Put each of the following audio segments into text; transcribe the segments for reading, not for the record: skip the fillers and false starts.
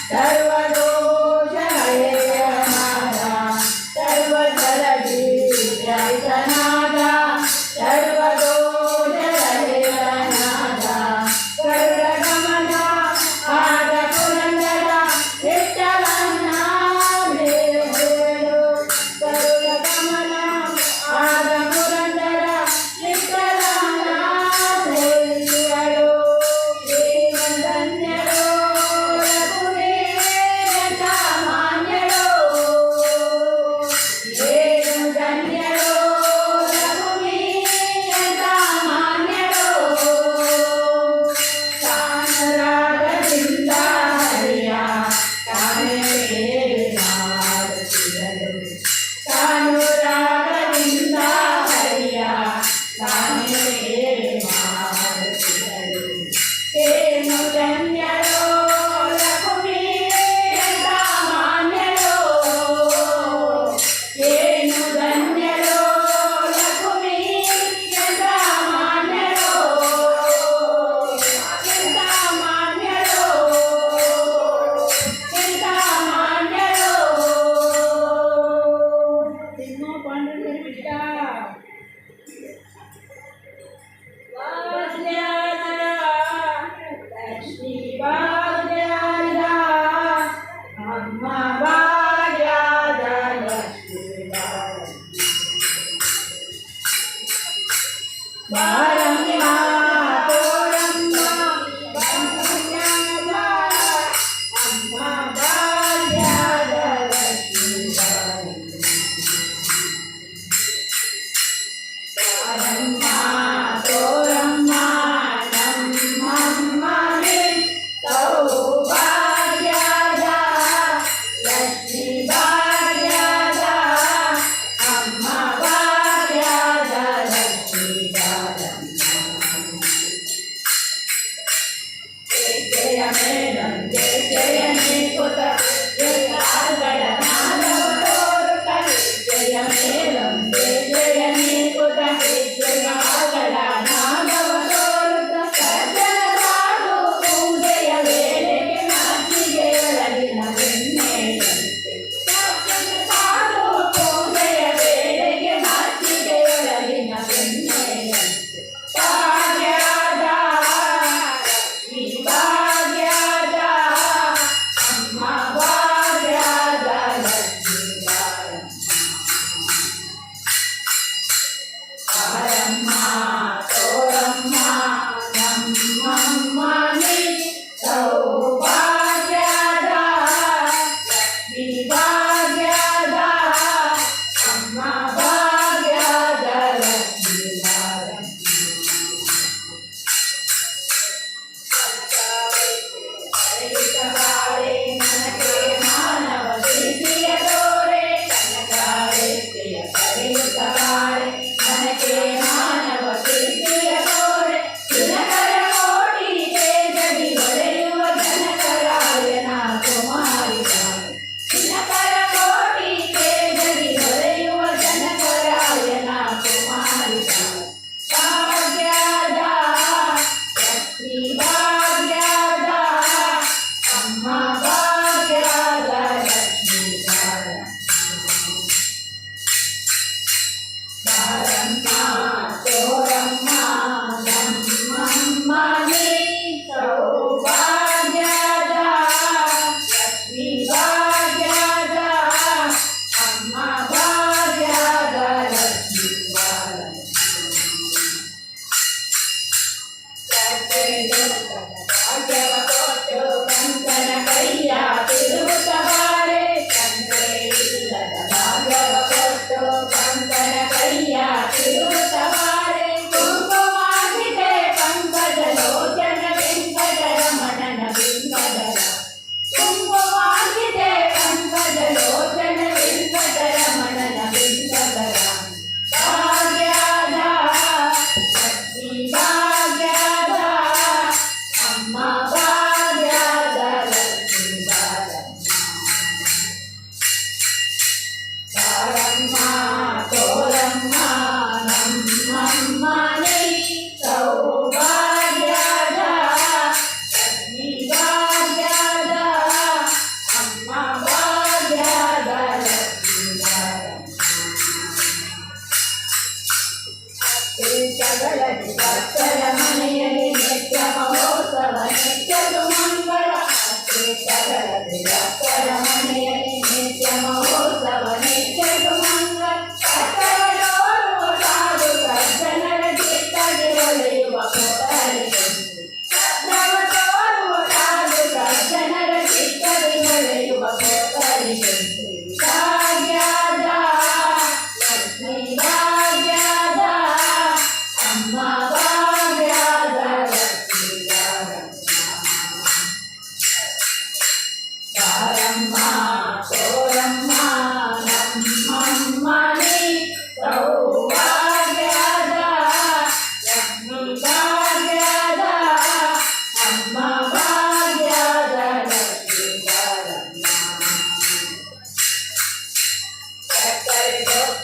सर्वदोषहरे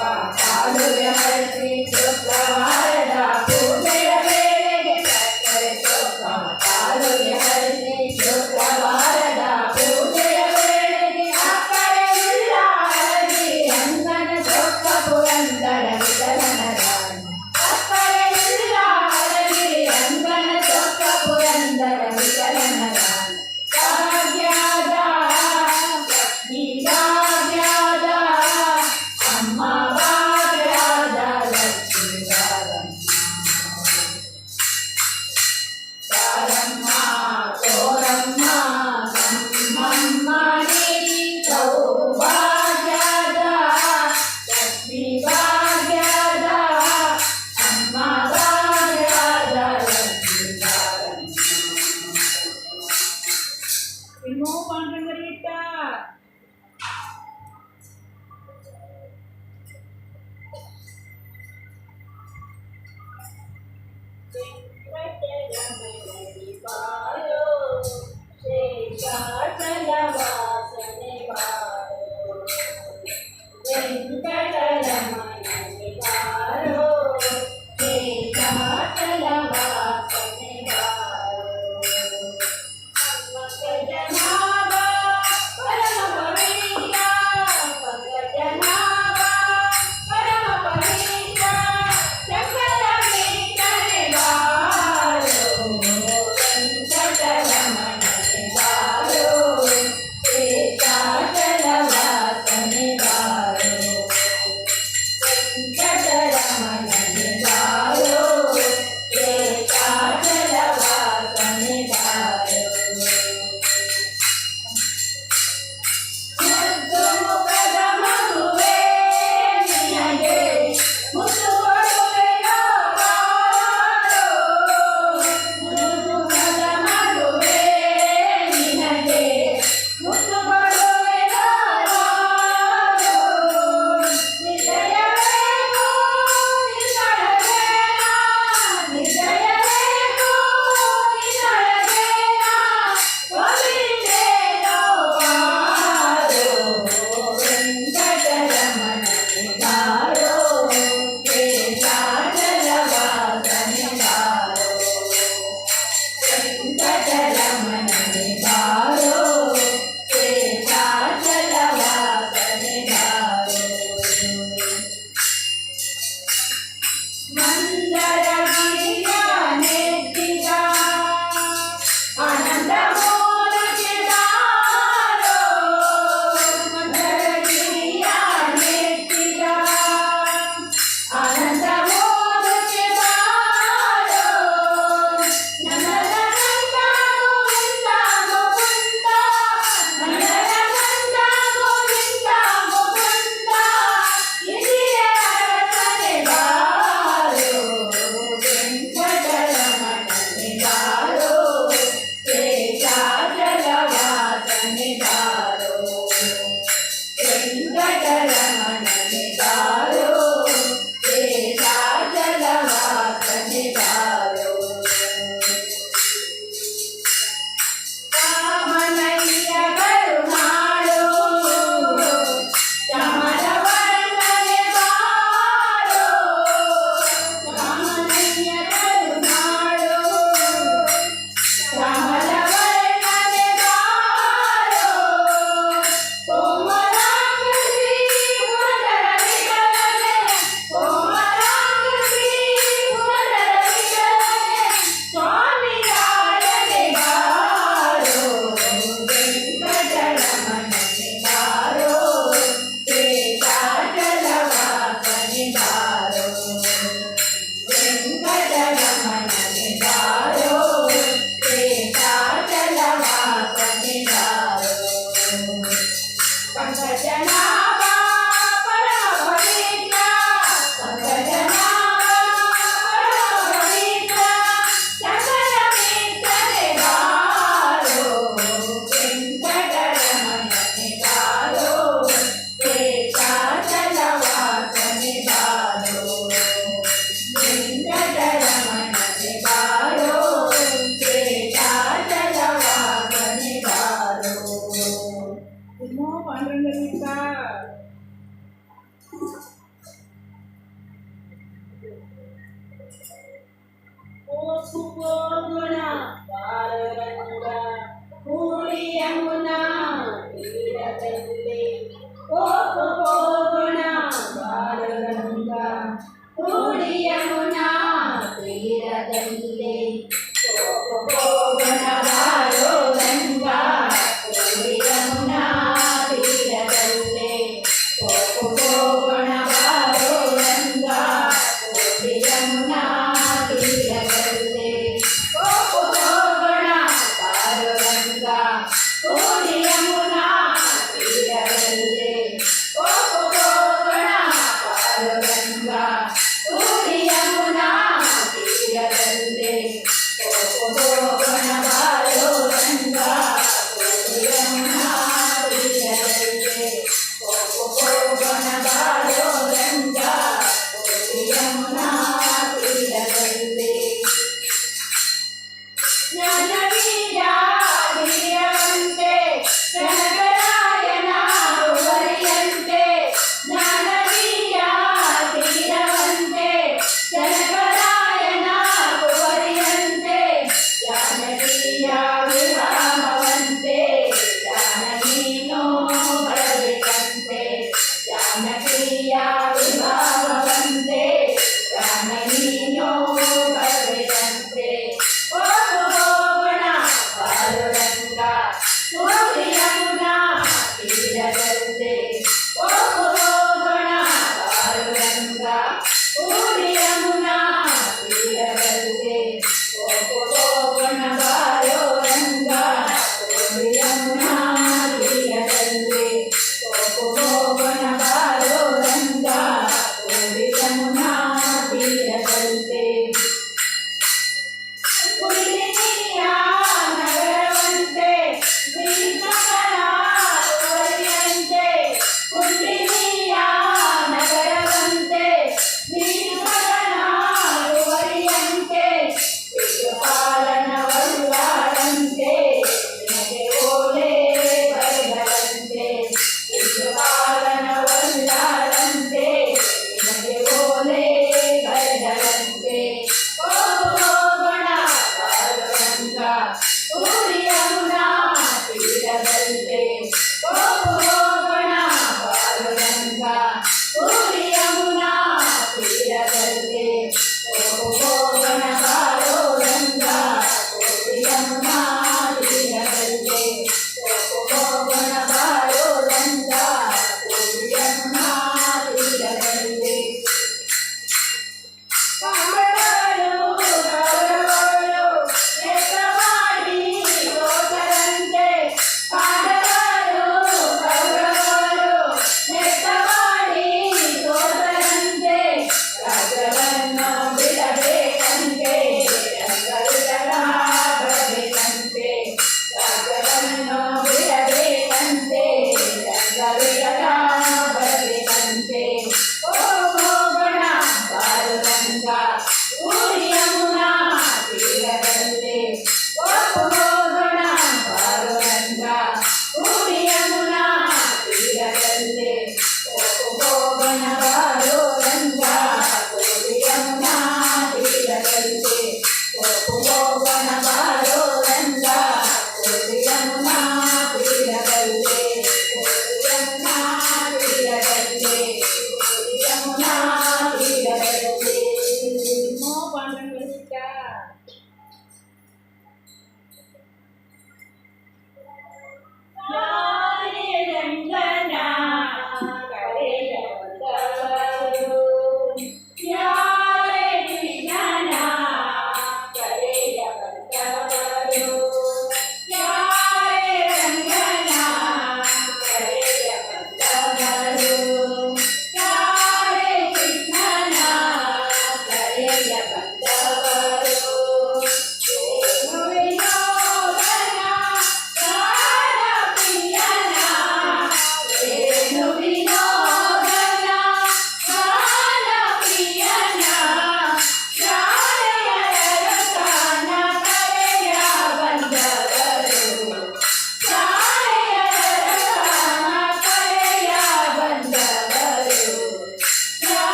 ಕಾಲುವೆ ಹರಸಿ ಶುಕ್ರವಾರದ ಪೂಜೆಯ ವೇಳೆಗೆ ಸಕ್ಕರೆ ಚೊಕ್ಕ ಕಾಲುವೆ ಹರಸಿ ಶುಕ್ರವಾರದ ಪೂಜೆಯ ವೇಳೆಗೆ ಅಕ್ಕರೆ ಇಲ್ಲ ಹರಸಿ ರಂಗನ ಚೊಕ್ಕ ಪುರಂದರ ವಿಠಲನ ರಾಣಿ ಅಕ್ಕರೆ ಇಲ್ಲ ಹರಸಿ ರಂಗನ ಚೊಕ್ಕ ಪುರಂದರ ವಿಠಲನ ರಾಣಿ ಭಾಗ್ಯದ ಲಕ್ಷ್ಮೀ ಭಾಗ್ಯದ ಅಮ್ಮ ಭಾಗ್ಯದ ಲಕ್ಷ್ಮೀ ಬಾರಮ್ಮ ತೋರಮ್ಮ ನಮ್ಮಮ್ಮ ನೀ ಸೌಭಾಗ್ಯದ ಲಕ್ಷ್ಮೀ ಭಾಗ್ಯದ ಅಮ್ಮ ಭಾಗ್ಯದ ಲಕ್ಷ್ಮೀ ಇನ್ನೂ ಪಾಂಡ್ರಂಗರಿಟ್ಟ ವೆಂಕಟರಮಣಿ ಬಾರೋ ಶೇಷಾಚಲ ವಾಸನೆ ಬಾರೋ ವೆಂಕಟರಮಣಿ ಬಾರೋ ಶೇಷಾಚಲ ವಾಸನೆ ಬಾರೋ ಪಂಕಜನಾಭ ಪರಮ ಪವಿತ್ರ ಪಂಕಜನಾಭ ಪರಮ ಪವಿತ್ರ ಶಂಕರ ವೇಂಕಟನೆ ಬಾರೋ ವೆಂಕಟರಮಣನೆ ಬಾರೋ ಶೇಷಾಚಲ ವಾಸನೆ ಬಾರೋ ವೆಂಕಟರಮಣನೆ ಬಾರೋ ಶೇಷಾಚಲ ವಾಸನೆ ಬಾರೋ ಮುದ್ದು ಮುಖದ ಮಗುವೇ ನಿನಗೆ ಮುದ್ದು ಕೊಡುವೆನೋ ಬಾರೋ ಮುದ್ದು ಮುಖದ ಮಗುವೇ ನಿನಗೆ ಮುದ್ದು ಕೊಡುವೆನೋ ಬಾರೋ ನಿಶ್ಚಯವೇನೋ ನಿನ್ನೊಳಗೇನ ನಿಶ್ಚಯವೇನೋ ನಿನ್ನೊಳಗೇನ ಒಲಿದೇನೋ ಬಾರೋ ವೆಂಕಟರಮಣನೆ ಬಾರೋ ಶೇಷಾಚಲ ವಾಸನೆ ಬಾರೋ ವೆಂಕಟರಮಣನೆ ಬಾರೋ ಶೇಷಾಚಲ ವಾಸನೆ ಬಾರೋ ಮಂದರಗಿರಿಯ ನೆತ್ತಿದ ಆನಂದ ಮೋದಕ್ಕೆ ಬಾರೋ ಮಂದರಗಿರಿಯ ನೆತ್ತಿದ ಆನಂದ ಮೋದಕ್ಕೆ ಬಾರೋ ನನ್ನದ ಕಂದ ಗೋವಿಂದ ಮುಕುಂದ ನನ್ನದ ಕಂದ ಗೋವಿಂದ ಮುಕುಂದ ಹಿರಿಯ ಅರಸನೆ ಬಾರೋ ವೆಂಕಟರಮಣನೆ ಬಾರೋ ಶೇಷಾಚಲ ವಾಸನೆ ಬಾರೋ ವೆಂಕಟರಮಣನೆ ಬಾರೋ ಶೇಷಾಚಲ ವಾಸನೆ ಬಾರೋ ರಾಮನಯ್ಯ ಕರುಣಾಳು ಶ್ಯಾಮಲ ವರ್ಣನೆ ಬಾರೋ ರಾಮನಯ್ಯ ಕರುಣಾಳು ಶ್ಯಾಮಲ ವರ್ಣನೆ ಬಾರೋ ಕೋಮಲಾಂಗ ಶ್ರೀ ಜಾನಕಿಯ ವಿಭಾವವಂತೆ ಜಾನಕಿಯೋ ಬರೆದಂತೆ ಹೋಗೋಣ ಬಾರುರಂಗ ಸೂರ್ಯ ಯಮುನಾ ತೀರದಂತೆ ಹೋಗೋಣ ಬಾರುರಂಗ ಸೂರ್ಯ ಯಮುನಾ ತೀರದಂತೆ ಹೋಗೋಣ ಬಾರೋ ರಂಗ ಸೂರ್ಯ ಯಮುನಾ ತೀರದಂತೆ ಹೋಗೋಣ ಬಾರೋ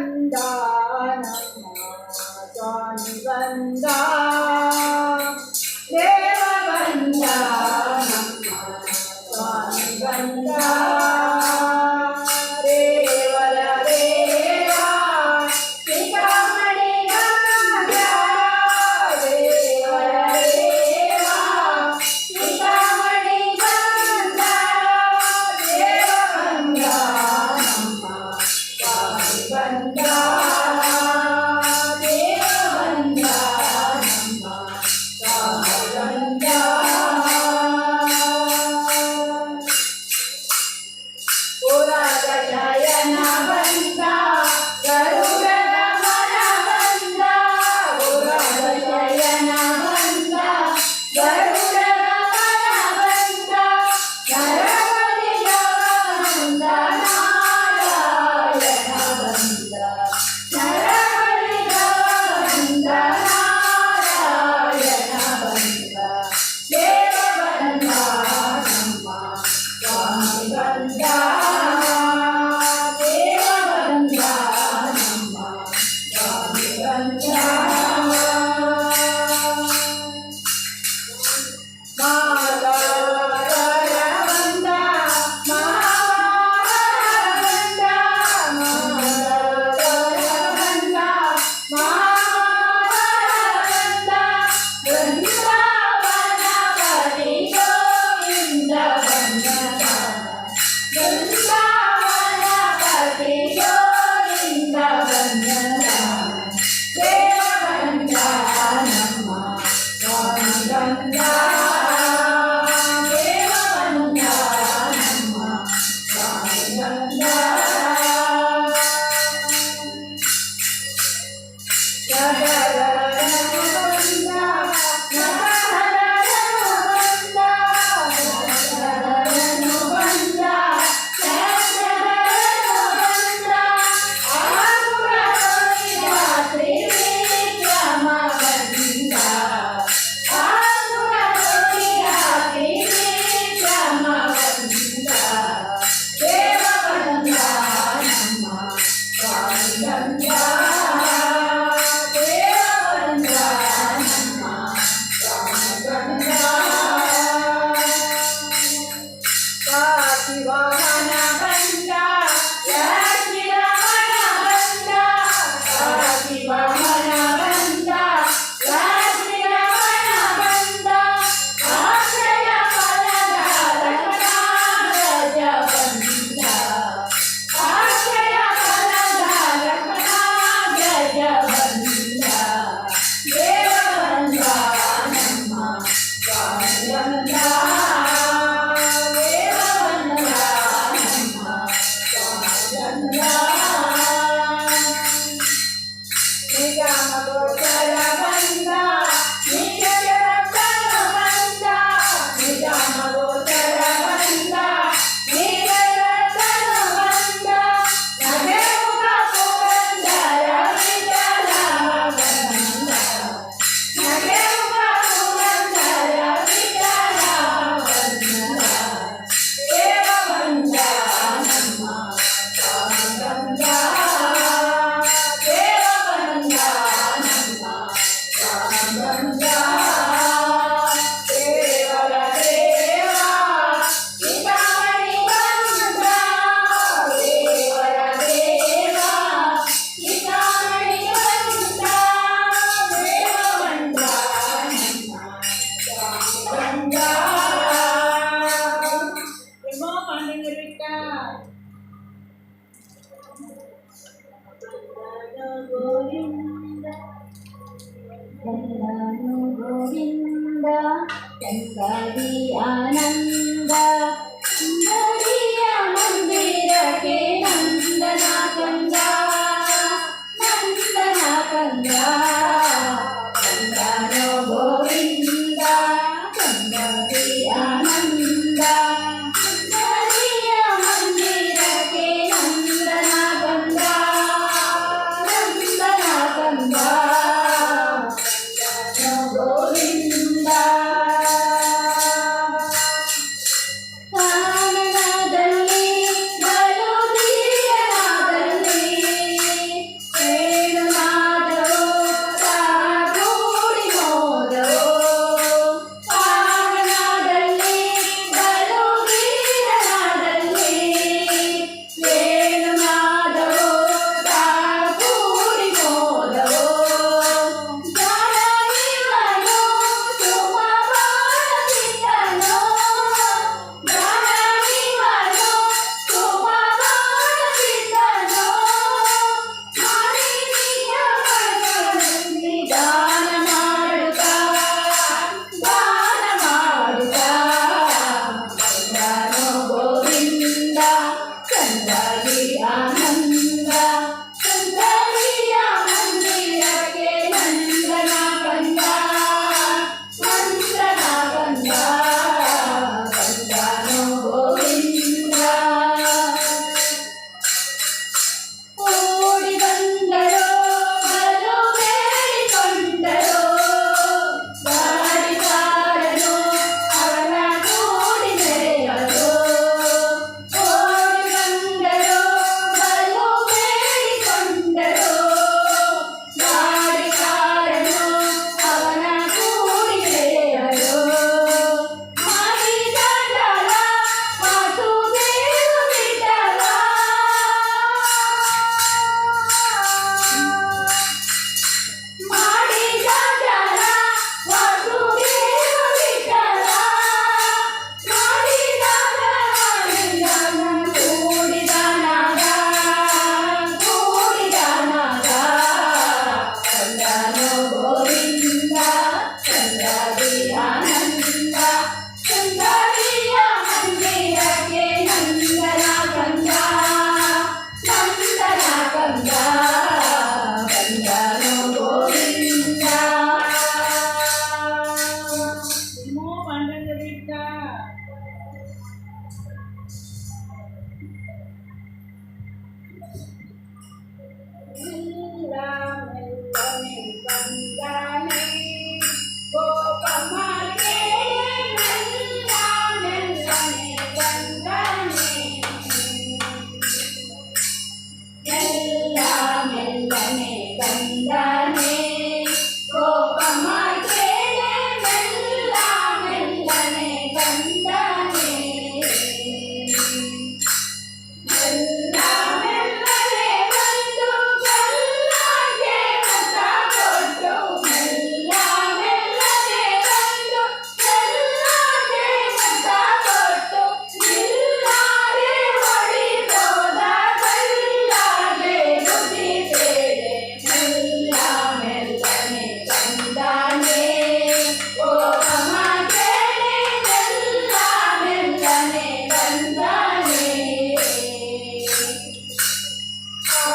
ಬಂದ ನಮ್ಮ ಸ್ವಾಮಿ ಬಂದ ದೇವ ಬಂದ ನಮ್ಮ ಸ್ವಾಮಿ ಬಂದ ದೇವರ ದೇವ ಶಿಖಾಮಣಿ ಬಂದ ದೇವರ ದೇವ ಶಿಖಾಮಣಿ ಬಂದ ದೇವ ಬಂದ ನಮ್ಮ ಸ್ವಾಮಿ ಬಂದ ದೇವ ಬಂದ ನಮ್ಮ ಸ್ವಾಮಿ ಬಂದ ಪುರದ ಶಯನ ಬಂದ ಗರುಡನ ಮನ ಬಂದ ಪುರದ ಶಯನ ಬಂದ ಗರುಡನ ಮನ ಬಂದ ನರಬಲಿಗ ಬಂದ ನಾರಾಯಣ ಬಂದ ನರಬಲಿಗ ಬಂದ ನಾರಾಯಣ ಬಂದ ದೇವ ಬಂದ ನಮ್ಮ ಸ್ವಾಮಿ ಬಂದ ದೇವ ಬಂದ ನಮ್ಮ ಸ್ವಾಮಿ ಬಂದ ಮಾತಾವರ ಬಂದ ಮಹಾವರ ಬಂದ ಮಾತಾವರ ಬಂದ ಮಹಾವರ ಬಂದ ಬೃಂದಾವನ ಪತಿ ಗೋವಿಂದ ಬಂದ ಬೃಂದಾವನ ಪತಿ ಗೋವಿಂದ ಬಂದ ದೇವ ಬಂದ ನಮ್ಮ ಸ್ವಾಮಿ ಬಂದ ದೇವ ಬಂದ ನಮ್ಮ ಸ್ವಾಮಿ ಬಂದ ನಗರನು ಬಂದ ನಗರನು ಬಂದ ನಗರನು ಬಂದ ಆಗುರ ಕೊಯ್ದ ತ್ರಿವಿಕ್ರಮ ಬಂದ ಆಗುರ ಕೊಯ್ದ ತ್ರಿವಿಕ್ರಮ ಬಂದ ದೇವ ಬಂದ ನಮ್ಮ ಸ್ವಾಮಿ ಬಂದ ದೇವ ಬಂದ ನಮ್ಮ ಸ್ವಾಮಿ ಬಂದ ಕಾಶಿ ವಾಹನ ಬಂದ ಲಕ್ಷ್ಮೀ ರಮಣ ಬಂದ ಕಾಶಿ ವಾಹನ ಬಂದ ಲಕ್ಷ್ಮೀ ರಮಣ ಬಂದ ಆಶ್ರಯ ಫಲದ ಲಕ್ಷ್ಮಣಾಗ್ರಜ ಬಂದ ಆಶ್ರಯ ಫಲದ ಲಕ್ಷ್ಮಣಾಗ್ರಜ ಬಂದ ದೇವ ಬಂದ ನಮ್ಮ ಸ್ವಾಮಿ ಬಂದ ದೇವ ಬಂದ ನಮ್ಮ ಸ್ವಾಮಿ ಬಂದ ನಿಗಮ ಗೋಚರ ಬಂದ ನಿಜರತ್ನ ಬಂದ ನಿಗಮ ಗೋಚರ ಬಂದ ನಿಜರತ್ನ ಬಂದ ನಗೆಮುಖ ಪುರಂದರ ವಿಠಲ ಬಂದ ನಗೆಮುಖ ಪುರಂದರ ವಿಠಲ ಬಂದ ದೇವ ಬಂದ ನಮ್ಮ ಸ್ವಾಮಿ ಬಂದ ದೇವ ಬಂದ ನಮ್ಮ ಸ್ವಾಮಿ ಬಂದ ದೇವರ ದೇವ ಶಿಖಾಮಣಿ ಬಂದ ದೇವರ ದೇವ ಶಿಖಾಮಣಿ ಬಂದ ದೇವ ಬಂದ ನಮ್ಮ ಸ್ವಾಮಿ ಬಂದ ಎಮ್ಮೋ ಪಾಂಡಂಗರಿಟ್ಟ ಗೋವಿಂದ ಎಲ್ಲಾನು ಗೋವಿಂದ ಚಂದದಿ ಆನಂದ ಸುಂದರಿಯ ಮಂದಿರಕ್ಕೆ ನಂದನ ಕಂದ ನಂದನ ಕಂದ ಎಲ್ಲಾನು ಗೋವಿಂದ ಚಂದದಿ ಆನಂದ ಸುಂದರಿಯ ಮಂದಿರಕ್ಕೆ ನಂದನ ಕಂದ ನಂದನ ಕಂದ ಗೋವಿಂದ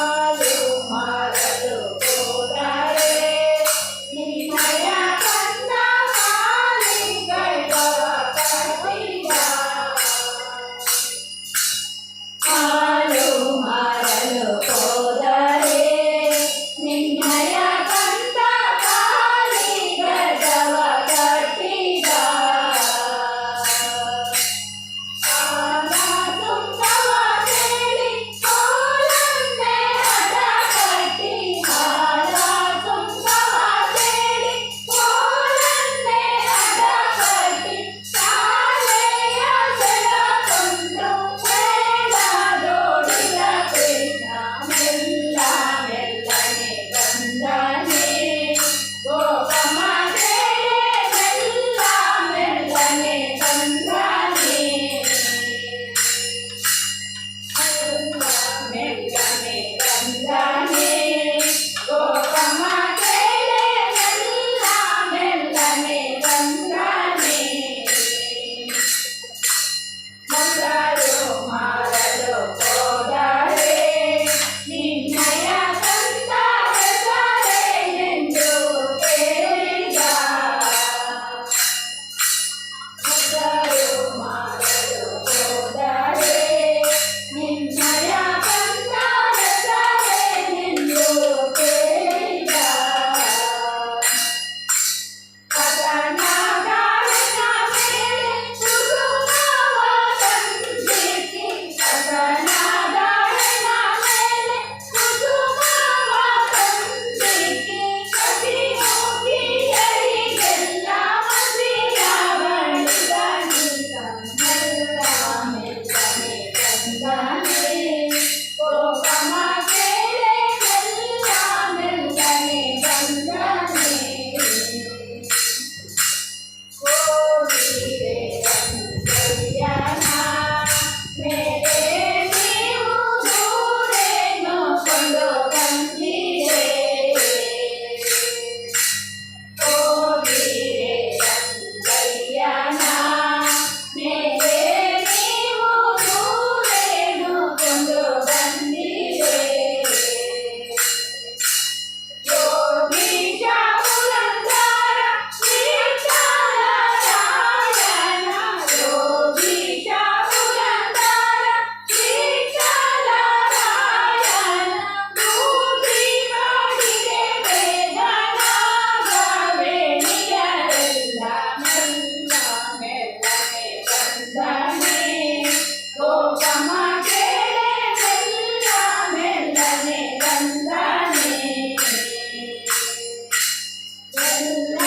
ಹಾಲು ಮಾರಲು ಹೋದರೆ ನಿನ್ನಯ ಕಂದ ಮಾಲಿಗಳ ಕಟ್ಟಿದ ಹಾಲು ಮಾರಲು ಹೋದರೆ ನಿನ್ನಯ ಕಂದ ಮಾಲಿಗಡವ ಕಟ್ಟಿದ ಆನ ತುಂಗವ ಕೇಳಿ ಕೋಲನ್ನೇ ಹಠ ಕಟ್ಟಿ ಆನ ತುಂಗವ ಕೇಳಿ ಕೋಲನ್ನೇ ಹಠ ಕಟ್ಟಿ ಶಾಲೆಯ ಸೆಳಕೊಂಡು ಮೇಳದೋಡಿದ ಕೃಷ್ಣ ಮೆಲ್ಲ ಮೆಲ್ಲನೆ ಬಂದನೆ ಗೋಪಮ್ಮ ಕೇಳೆ ಮೆಲ್ಲ ಮೆಲ್ಲನೆ ಬಂದನೆ ಮೆಲ್ಲನೆ ಬಂದನೆ ಗೋಪಮ್ಮ ಕೇಳೆ ಮೆಲ್ಲ ಮೆಲ್ಲನೆ ಬಂದನೆ ಮೊಸರು ಮಾರಲು ಹೋದರೆ ನಿನ್ನಯ ಕಂದ ಹೆಸರೇನೆಂದು ಕೇಳಿದ ಮೊಸರು ಮಾರಲು ಹೋದರೆ ನಿನ್ನಯ ಕಂದ ಹೆಸರೇನೆಂದು ಕೇಳಿದ ಕಸನಗಾರನ ಮೇಲೆ ಕುಸುಮವ ತಂದಿಕ್ಕಿ ಕಸನಗಾರನ ಮೇಲೆ ಕುಸುಮವ ತಂದಿಕ್ಕಿ ಕಸಿ ಮೂಗಿಯರಿಗೆಲ್ಲ ಮಸಿಯ ಬಳಿದ ನೀತ ಮೆಲ್ಲ ಮೆಲ್ಲನೆ ಬಂದನೆ ಗೋಪಮ್ಮ ಕೇಳೆ ಮೆಲ್ಲ ಮೆಲ್ಲನೆ ಬಂದನೆ ಹೋಗಿರೆ ರಂಗಯ್ಯನ ಮೇಲೆ ನೀವು ದೂರೇನು ಕೊಂಡು ಬಂದಿರೆ ಹೋಗಿರೆ ರಂಗಯ್ಯನ ಮೇಲೆ ನೀವು ದೂರೇನು ಕೊಂಡು ಬಂದಿರೆ ಯೋಗೀಶ ಪುರಂದರ ಶ್ರೀಚಲರಾಯಣ ಯೋಗೀಶ ಪುರಂದರ ಶ್ರೀಚಲರಾಯಣ ಬೂದಿ ಮಾಡಿದೆ ಬೇಗನಾಗವೇಣಿಯರೆಲ್ಲ ಮೆಲ್ಲ ಮೆಲ್ಲನೆ ಬಂದನೆ ಗೋಪಮ್ಮ ಕೇಳೆ ಮೆಲ್ಲ ಮೆಲ್ಲನೆ ಬಂದನೆ ಮೆಲ್ಲ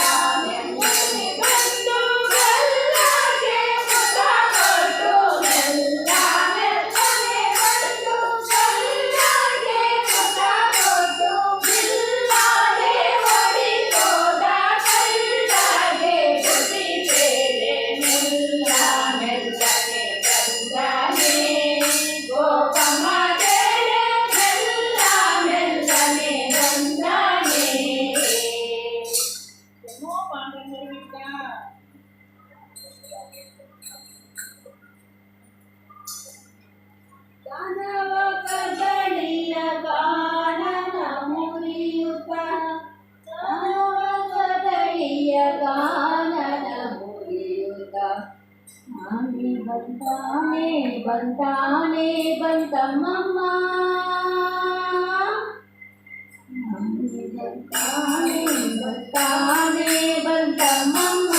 ಮೆಲ್ಲನೆ ಬಂದು ಗಲ್ಲಗೆ ಮುಖ ಕೊಟ್ಟು ಮೆಲ್ಲ ಮೆಲ್ಲನೆ ಬಂದು ಗಲ್ಲಗೆ ಮುಖ ಕೊಟ್ಟು ಬಿಲ್ಲಾಗೆ ಹೊಡಿತೋದ ಕಳ್ಳಗೆ ಬುದ್ಧಿ ಬೇರೆ ಮೆಲ್ಲ ಮೆಲ್ಲನೆ ಬಂದನೆ ಗೋಪಮ್ಮ ಕೇಳೆ ಮೆಲ್ಲ ಮೆಲ್ಲನೆ ಬಂದನೆ ಗಾನವ ಕದಳಿಯ ಗಾನನ ಮುರಿಯುತ್ತ ಗಾನವ ಕದಳಿಯ ಗಾನನ ಮುರಿಯುತ್ತ ಮಾಮಿ ಬಂತಾನೆ ಬಂತಾನೆ ಬಂತಮ್ಮಮ್ಮ ಮಾಮಿ ಬಂತಾನೆ ಬಂತಾನೆ ಬಂತಮ್ಮಮ್ಮ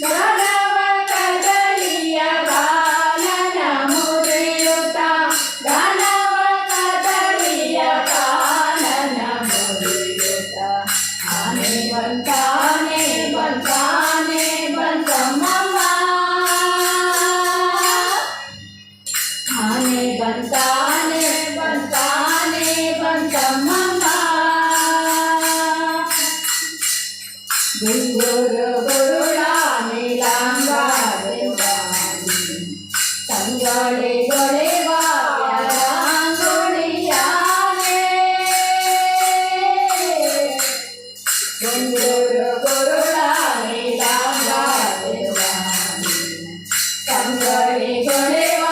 ಗಾನವ ಕದಳಿಯ ಗಾನನ ಮುರಿಯುತ್ತ ಗಾನವ ಕದಳಿಯ ಗಾನನ ಮುರಿಯುತ್ತ ಆನೆ ಬಂತಾನೆ ಬಂತಾನೆ ಬಂತಮ್ಮಮ್ಮ ಆನೆ ಬಂತಾನೆ ಬಂತಾನೆ ಬಂತಮ್ಮಮ್ಮ ಗುಂಗುರು ಗುರುಳ ನೀಲಾಂಗಾರಿ ತಂಗೊಳೆ ಗೊಳೆವ ರಂಗೊಳಿಯಾನೆ ಗುಂಗುರು ಗುರುಳ ನೀಲಾಂಗಾರಿ ತಂಗೊಳೆ ಗೊಳೆವ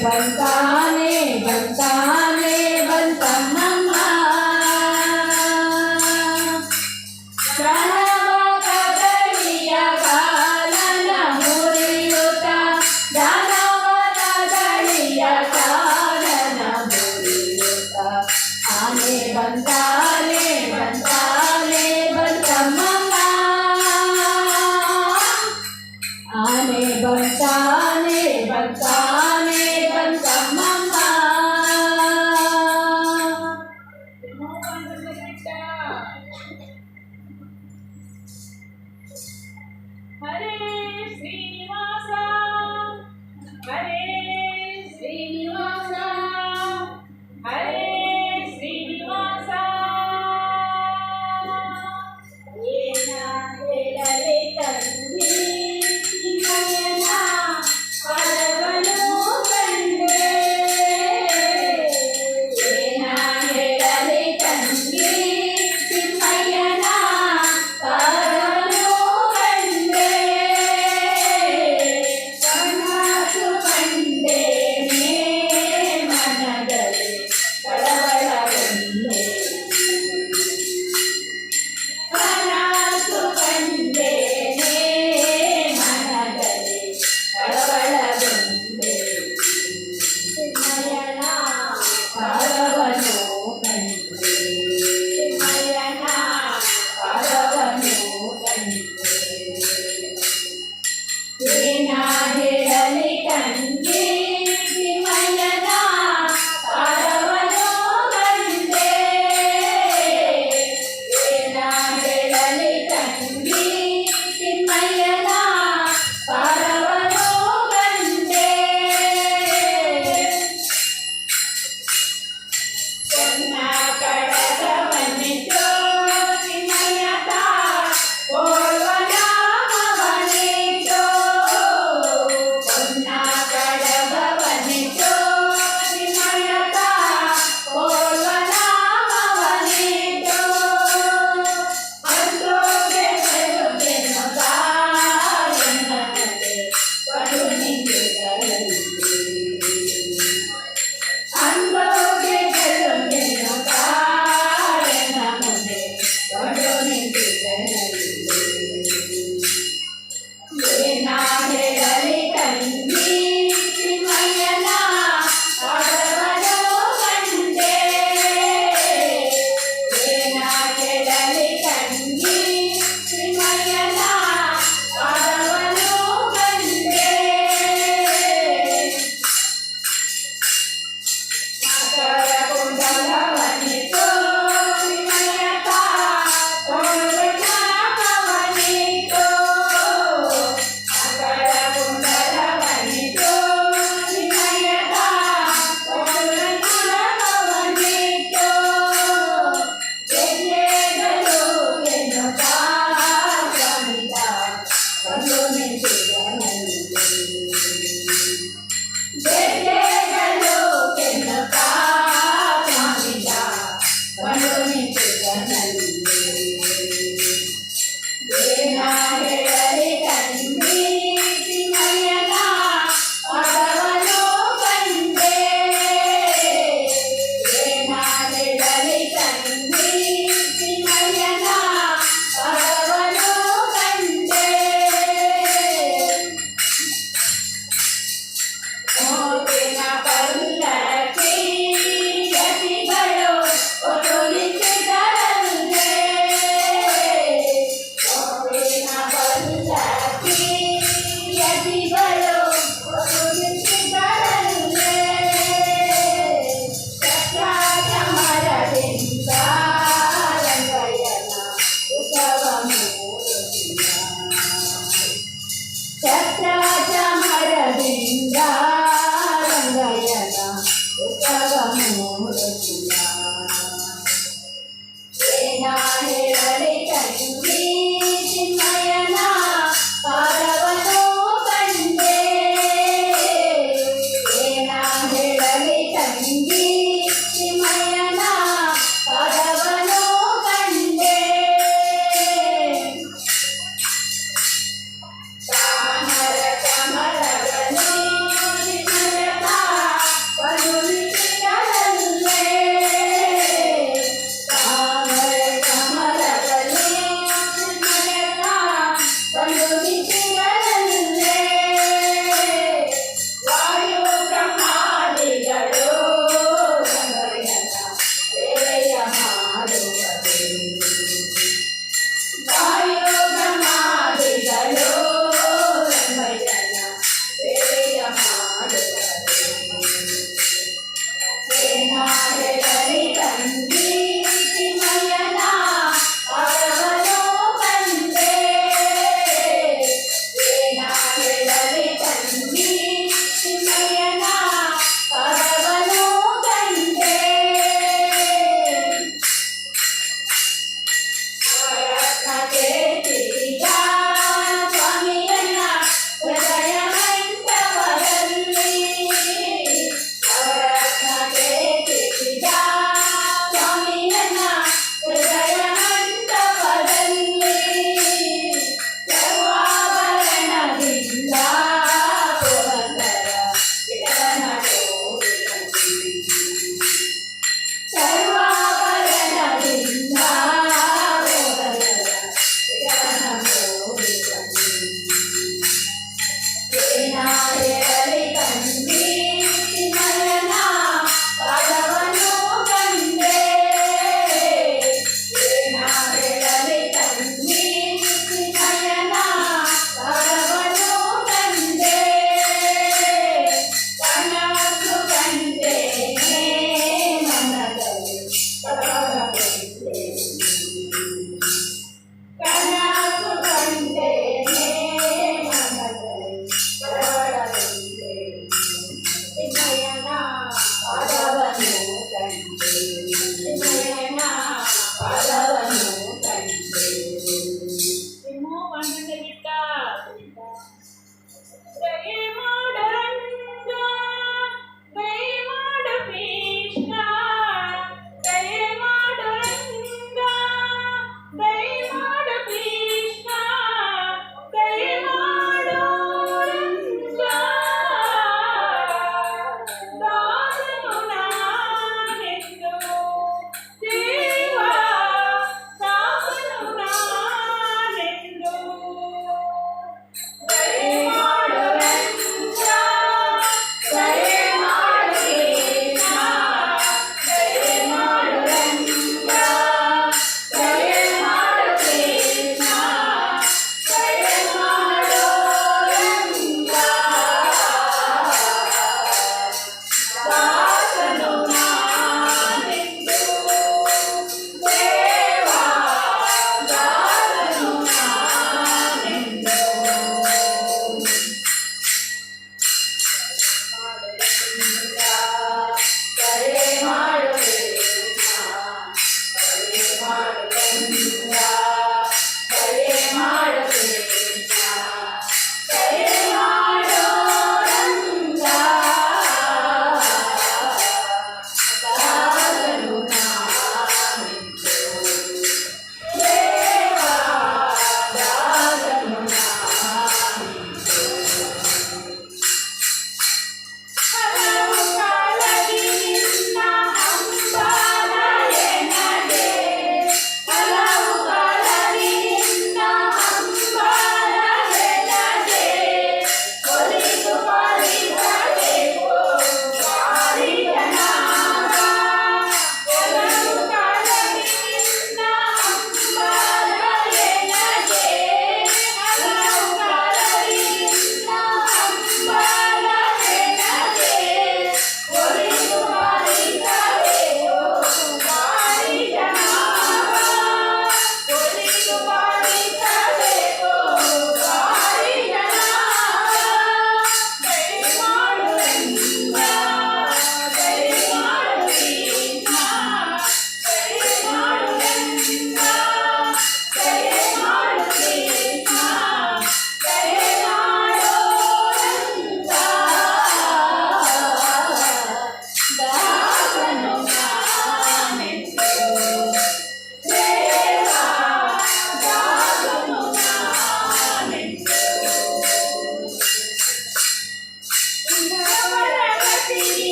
ಬಂತಾನೆ ಬಂತಾನೆ ಬಂತಮ್ಮಮ್ಮ ದಾನವ ಕದಳಿಯ ಕಾಲನ ಮುರಿಯುತ್ತ ದಾನವ ಕದಳಿಯ ಕಾಲನ ಮುರಿಯುತ್ತ ಆನೆ ಬಂತಾನೆ ಬಂತಾನೆ ಬಂತಮ್ಮಮ್ಮ ಆನೆ ಬಂತಾನೆ ಬಂತಾನೆ ಬಂತಮ್ಮಮ್ಮ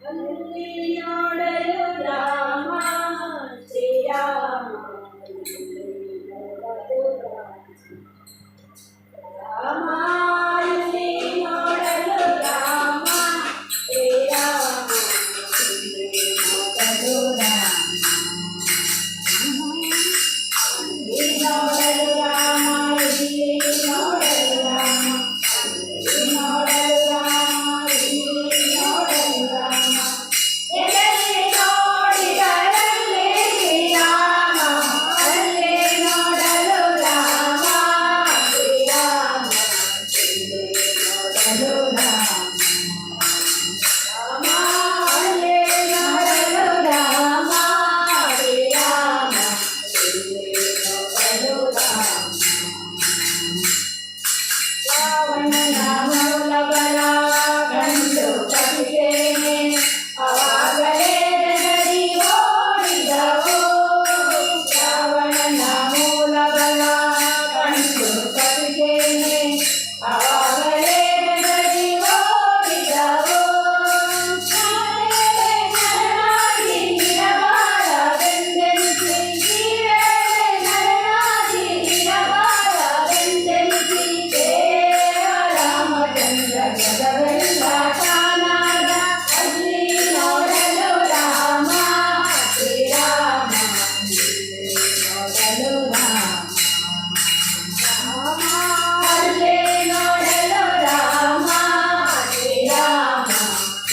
ಅಲ್ಲಿ ನೋಡಲು ರಾಮ ಶ್ರೀರಾಮ ರಾಮ ಅಲ್ಲಿ ನೋಡಲು ರಾಮ ಶ್ರೀರಾಮ ನೋಡಲು ರಾಮ ಅಲ್ಲಿ ನೋಡಲು ರಾಮ ಇಲ್ಲಿ ನೋಡಲು ರಾಮ ಅಲ್ಲಿ ನೋಡಲು ರಾಮ ಇಲ್ಲಿ ನೋಡಲು ರಾಮ ಎಲ್ಲಿ ನೋಡಿದರಲ್ಲಿ ಶ್ರೀರಾಮ ಅಲ್ಲೇ ನೋಡಲು ರಾಮ ಶ್ರೀರಾಮ ಇಲ್ಲಿ ನೋಡಲು ರಾಮ ರಾಮ ಅಲ್ಲೇ ನೋಡಲು ರಾಮ ಶ್ರೀರಾಮ ಇಲ್ಲಿ ನೋಡಲು ರಾಮ ರಾವಣನ ಮೂಲಬಲ ಕಂಡು ಕಪಿಸೇನೆ ಅವಾಗಲೇ ಜನರಿ ಓಡಿದವು ರಾವಣನ ಮೂಲಬಲ ಕಂಡು ಕಪಿಸೇನೆ ಅವಾಗಲೇ ಜನರಿ ಓಡಿದವು ನರನಾಗಿ ನಿರಬಾರದೆಂದೆನಿಸಿ ನರನಾಗಿ ನಿರಬಾರದೆಂದೆನಿಸಿ ರಾಮಚಂದ್ರ ಜಗವೆಲ್ಲ ಕಾನಾದ ಅಲ್ಲಿ ನೋಡಲು ರಾಮ ಶ್ರೀರಾಮ ಇಲ್ಲಿ ನೋಡಲು ರಾಮ ರಾಮ ಅಲ್ಲೇ ನೋಡಲು ರಾಮ ಶ್ರೀರಾಮ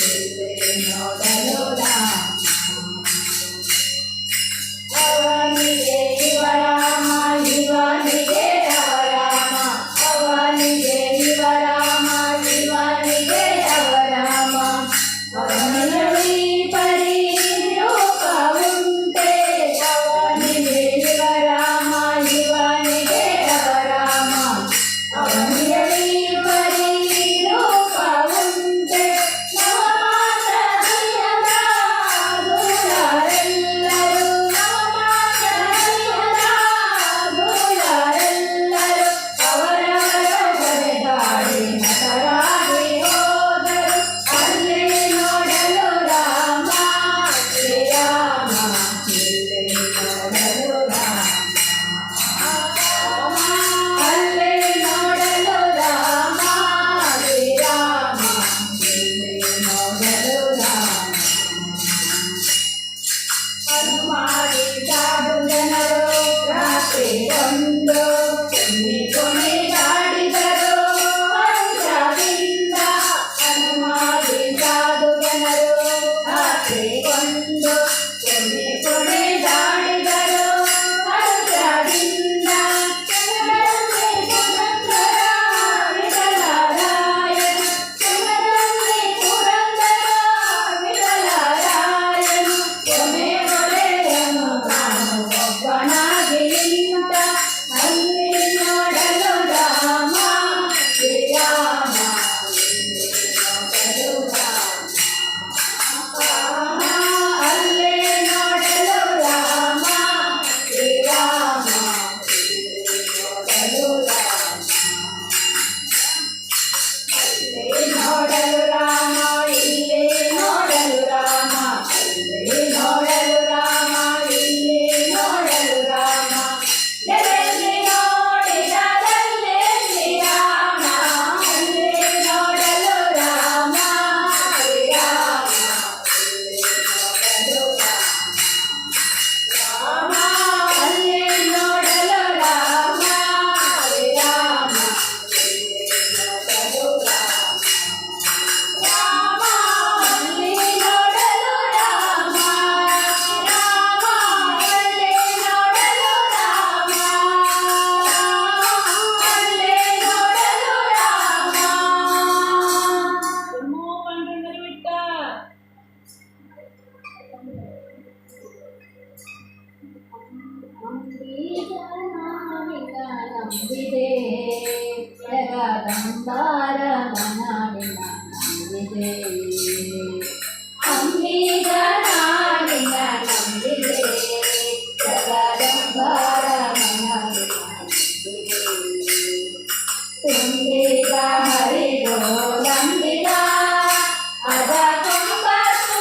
ಇಲ್ಲಿ ನೋಡಲು ರಾಮ ಅವನಿಗೆ ಶಿವರಾಮ ಶಿವನಿಗೆ ಅವರಾಮ ಅವನಿಗೆ ಶಿವರಾಮ ಶಿವನಿಗೆ ಅವರಾಮ ಅವನಲ್ಲಿ ಪರಿರೂಪ ಉಂಟೆ ಅವನಿಗೆ ಶಿವರಾಮ ಶಿವನಿಗೆ ಅವರಾಮ ಅವನಲ್ಲಿ ಪರಿರೂಪ ಉಂಟೆ ನವಮಾತ್ರ ಹರಿಹರ ದುರರೆಲ್ಲರೂ ನವಮಾತ್ರ ಹರಿಹರ ದುರರೆಲ್ಲರೂ ಅವರವರ ಬರೆದಾಡಿ ನಟರಾಗಿ ಹೋದರು ಅಲ್ಲಿ ನೋಡಲು ರಾಮ ಶ್ರೀರಾಮ ಇಲ್ಲಿ ನೋಡಲು ರಾಮ ಅಲ್ಲಿ ನೋಡಲು ರಾಮ ಶ್ರೀರಾಮ ಇಲ್ಲಿ ನೋಡಲು ರಾಮ ಹನುಮಾಡಿ ಸಾಧು ಜನರು ರಾತ್ರಿ ಒಂದು ಕುಣಿದಾಡಿದರು ಹರ್ಷದಿಂದ ಹನುಮಾಡಿ ಸಾಧು ಜನರು ರಾತ್ರಿ ಒಂದು ಕುಣಿದಾಡಿದರು ಹರ್ಷದಿಂದ ಚಂದ್ರನಲ್ಲಿ ಪುರಂದರ ವಿಠಲರಾಯನು ಚಂದ್ರನಲ್ಲಿ ಪುರಂದರ ವಿಠಲರಾಯನು ಕೊನೆ ಒಡೆಯನು ನಾನು ಒಬ್ಬನಾಗಿ ನಿಂತ ಅಲ್ಲಿ ನೋಡಲು ರಾಮ ಶ್ರೀರಾಮ ಇಲ್ಲಿ ನೋಡಲು ರಾಮ ರಾಮ ಅಲ್ಲೇ ನೋಡಲು ರಾಮ ಶ್ರೀರಾಮ ಇಲ್ಲಿ ನೋಡಲು ರಾಮ ಅಲ್ಲಿ ನೋಡಲು ರಾಮ ಇಲ್ಲಿ ನೋಡಲು ರಾಮ ಅಲ್ಲಿ ನೋಡಲು ರಾಮ ಇಲ್ಲಿ ನೋಡಲು ರಾಮ ಎಲ್ಲಿ ನೋಡಿದರಲ್ಲಿ ಶ್ರೀರಾಮ ಅಲ್ಲಿ ನೋಡಲು ರಾಮ ಶ್ರೀರಾಮ ಇಲ್ಲಿ ನೋಡಲು ರಾಮ ರಾಮ ಅಲ್ಲಿ ನೋಡಲು ರಾಮ ಶ್ರೀರಾಮ ಇಲ್ಲಿ ನೋಡಲು ರಾಮ ರಾಮ ಅಲ್ಲಿ ನೋಡಲು ರಾಮ ರಾಮ ಅಲ್ಲಿ ನೋಡಲು ರಾಮ ಅಲ್ಲಿ ನೋಡಲು ರಾಮ ಎಮ್ಮೋ ಪಂಡ್ರಂಗರು ಬಿಟ್ಟ ಅಂಬೀಜನಾವಿನ ನಂಬಿದೆ ಜಗದಂಬಾರ ಮನಾವಿನ ನಂಬಿದೆ ಅಂಬೀಜನಾವಿನ ನಂಬಿದೆ ಜಗದಂಬಾರ ಮನಾವಿನ ನಂಬಿದೆ ತುಂಬಿದ ಹರಿದೋ ನಂಬಿದ ಅದ ಕೊಂಬತ್ತು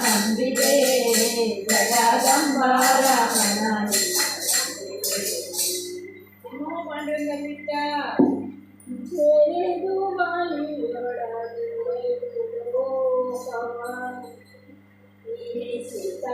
ನಂಬಿದೆ ಜಗದಂಬಾರಮಣ ಪಾಂಡುರಂಗನಿಟ್ಟ ಸೇದು ಬಾಯಿಯೊಳಗೆ ಲೋಕವ ಈರಿಸಿದ